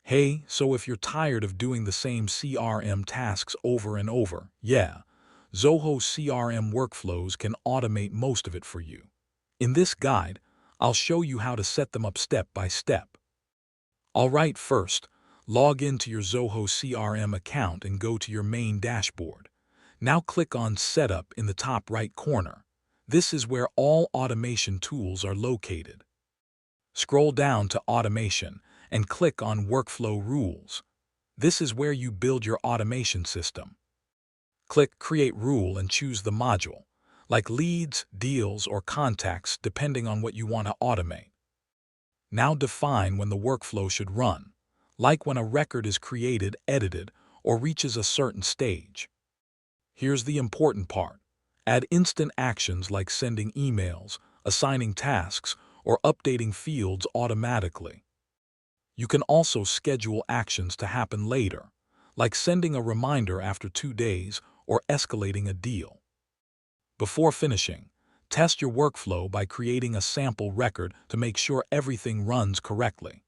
Hey, so if you're tired of doing the same CRM tasks over and over, yeah, Zoho CRM workflows can automate most of it for you. In this guide, I'll show you how to set them up step by step. Alright, first, log into your Zoho CRM account and go to your main dashboard. Now click on Setup in the top right corner. This is where all automation tools are located. Scroll down to Automation and click on Workflow Rules. This is where you build your automation system. Click Create Rule and choose the module, like leads, deals, or contacts depending on what you want to automate. Now define when the workflow should run, like when a record is created, edited, or reaches a certain stage. Here's the important part. Add instant actions like sending emails, assigning tasks, or updating fields automatically. You can also schedule actions to happen later, like sending a reminder after 2 days or escalating a deal. Before finishing, test your workflow by creating a sample record to make sure everything runs correctly.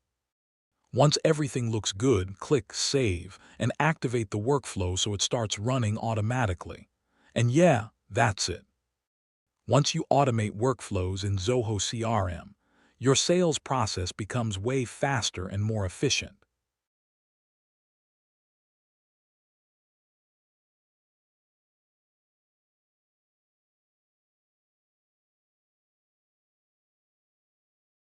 Once everything looks good, click Save and activate the workflow so it starts running automatically. And yeah, that's it. Once you automate workflows in Zoho CRM, your sales process becomes way faster and more efficient.